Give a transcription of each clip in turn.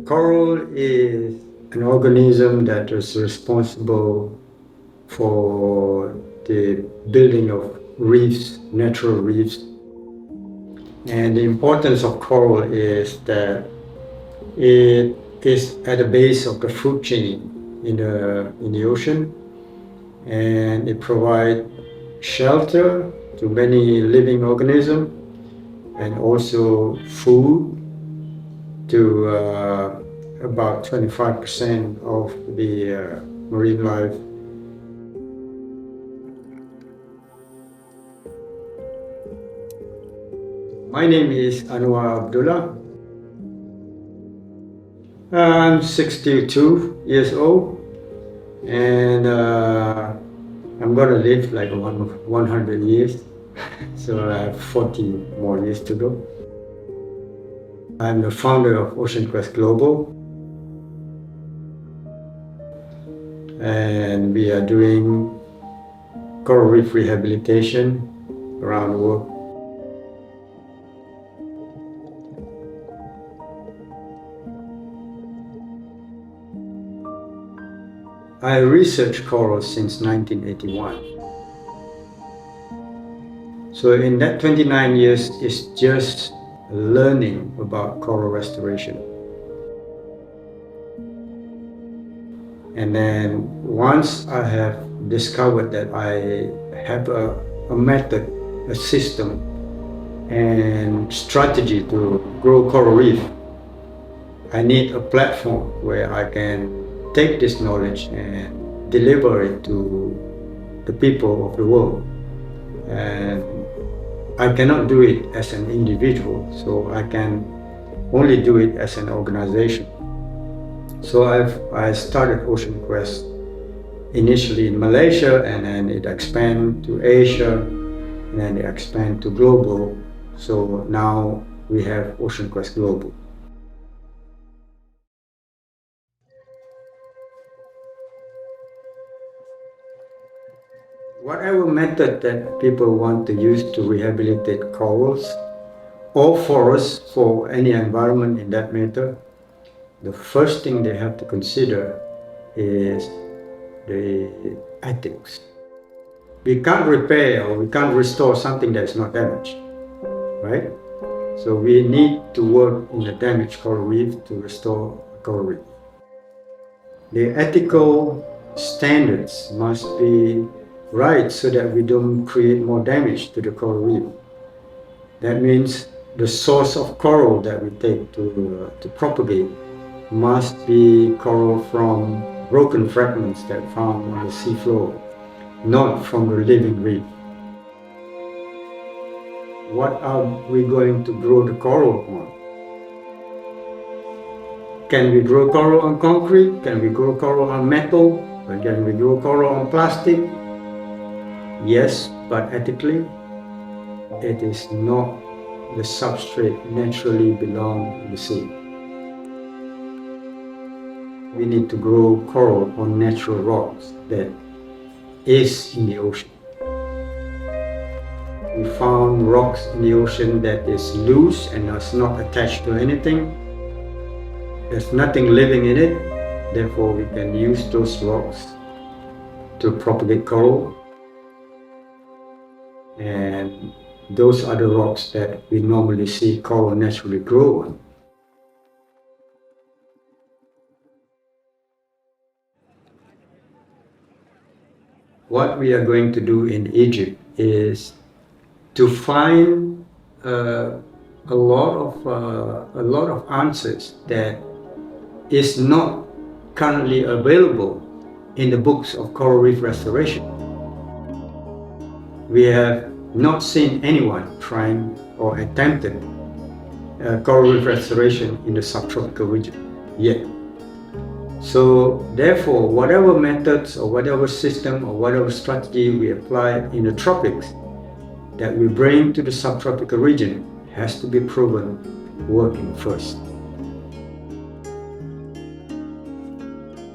Coral is an organism that is responsible for the building of reefs, natural reefs. And the importance of coral is that it is at the base of the food chain in the ocean, and it provides shelter to many living organisms and also food to about 25% of the marine life. My name is Anwar Abdullah. I'm 62 years old, and I'm gonna live like 100 years, so I have 40 more years to go. I'm the founder of OceanQuest Global, and we are doing coral reef rehabilitation around the world. I researched corals since 1981. So in that 29 years, it's just learning about coral restoration. And then once I have discovered that I have a method, a system, and strategy to grow coral reef, I need a platform where I can take this knowledge and deliver it to the people of the world. And I cannot do it as an individual, so I can only do it as an organization. So I started OceanQuest initially in Malaysia, and then it expanded to Asia, and then it expanded to global. So now we have OceanQuest Global. Whatever method that people want to use to rehabilitate corals or forests for any environment in that matter, the first thing they have to consider is the ethics. We can't repair or we can't restore something that's not damaged, right? So we need to work in a damaged coral reef to restore a coral reef. The ethical standards must be right so that we don't create more damage to the coral reef. That means the source of coral that we take to propagate must be coral from broken fragments that are found on the seafloor, not from the living reef. What are we going to grow the coral on? Can we grow coral on concrete? Can we grow coral on metal? Or can we grow coral on plastic? Yes, but ethically, it is not the substrate naturally belong in the sea. We need to grow coral on natural rocks that is in the ocean. We found rocks in the ocean that is loose and is not attached to anything. There's nothing living in it, therefore we can use those rocks to propagate coral. And those are the rocks that we normally see coral naturally grow on. What we are going to do in Egypt is to find a lot of answers that is not currently available in the books of coral reef restoration. We have not seen anyone trying or attempted coral reef restoration in the subtropical region yet. So therefore, whatever methods or whatever system or whatever strategy we apply in the tropics that we bring to the subtropical region has to be proven working first.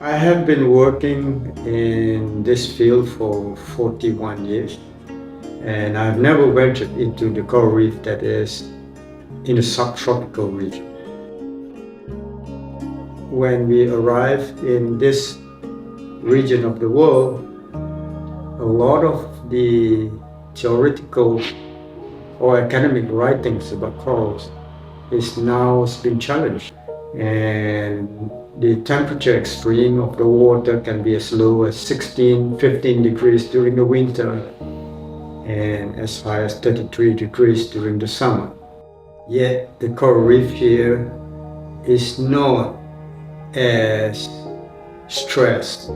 I have been working in this field for 41 years. And I've never ventured into the coral reef that is in the subtropical region. when we arrive in this region of the world, a lot of the theoretical or academic writings about corals is now being challenged, and the temperature extreme of the water can be as low as 16-15 degrees during the winter and as high as 33 degrees during the summer. Yet the coral reef here is not as stressed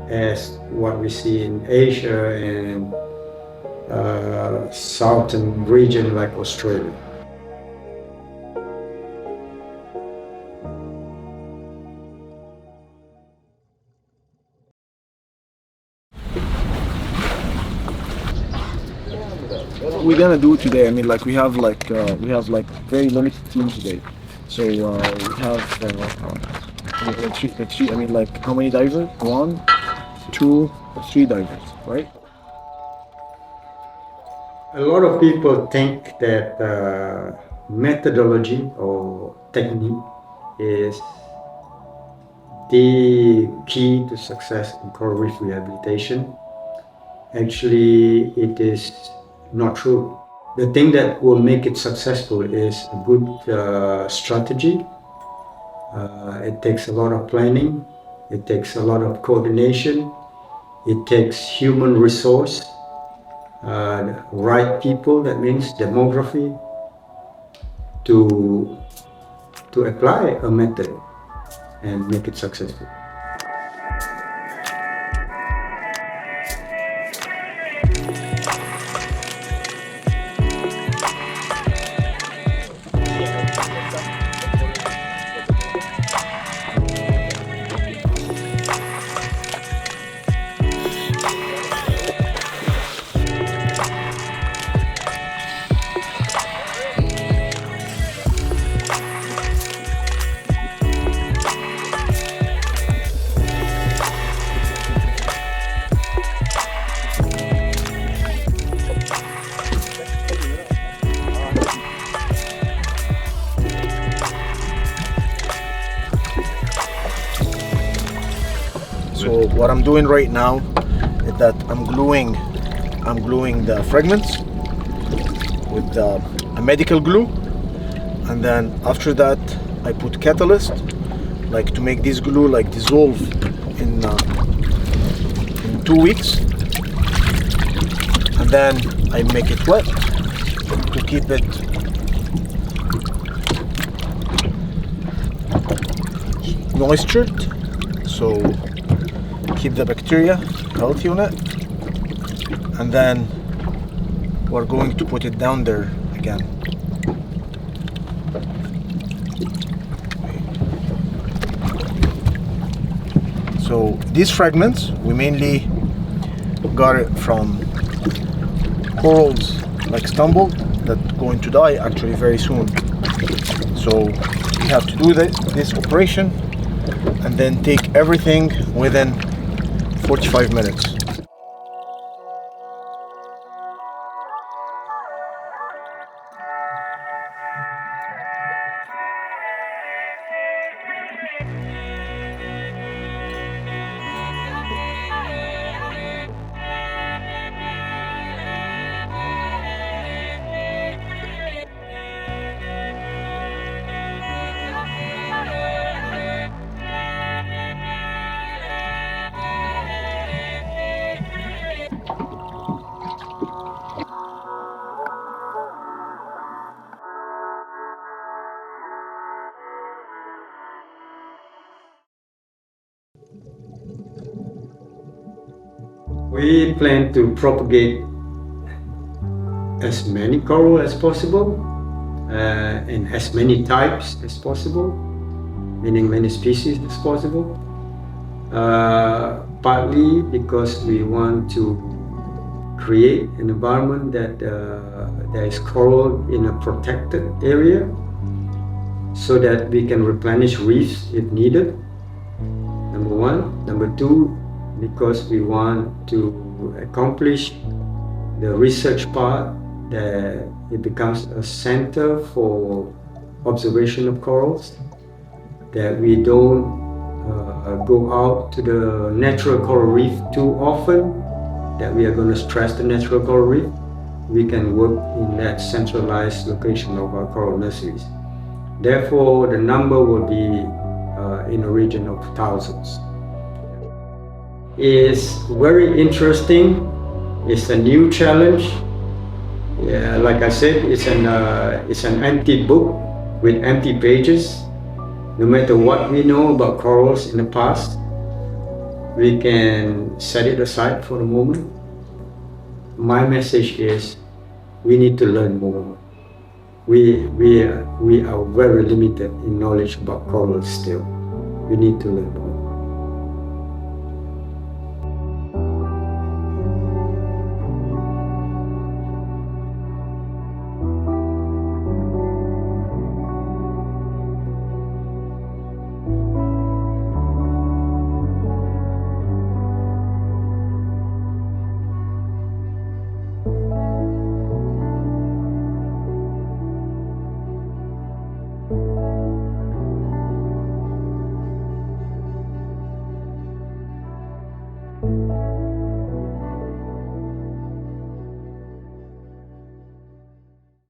as what we see in Asia and southern region like Australia. What we're gonna do today, I mean, like we have very limited team today. So we have three, I mean, like how many divers? 1, 2, 3 divers, right? A lot of people think that methodology or technique is the key to success in coral reef rehabilitation. Actually, it is not true. The thing that will make it successful is a good strategy. It takes a lot of planning, it takes a lot of coordination, it takes human resource, right people, that means demography, to apply a method and make it successful. So what I'm doing right now is that I'm gluing the fragments with a medical glue, and then after that I put catalyst, like to make this glue like dissolve in 2 weeks, and then I make it wet to keep it moistured, so keep the bacteria healthy on it, and then we're going to put it down there again. So these fragments we mainly got it from corals like Stumble that going to die actually very soon. So we have to do this operation and then take everything within 45 minutes. We plan to propagate as many coral as possible and as many types as possible, meaning many species as possible. Partly because we want to create an environment that there is coral in a protected area, so that we can replenish reefs if needed, number one. Number two, because we want to accomplish the research part, that it becomes a center for observation of corals. that we don't go out to the natural coral reef too often, that we are going to stress the natural coral reef. We can work in that centralized location of our coral nurseries. Therefore, the number will be in a region of thousands. It's very interesting. It's a new challenge. Yeah, like I said, it's an empty book with empty pages. No matter what we know about corals in the past, we can set it aside for the moment. My message is we need to learn more. We are very limited in knowledge about corals still. We need to learn more.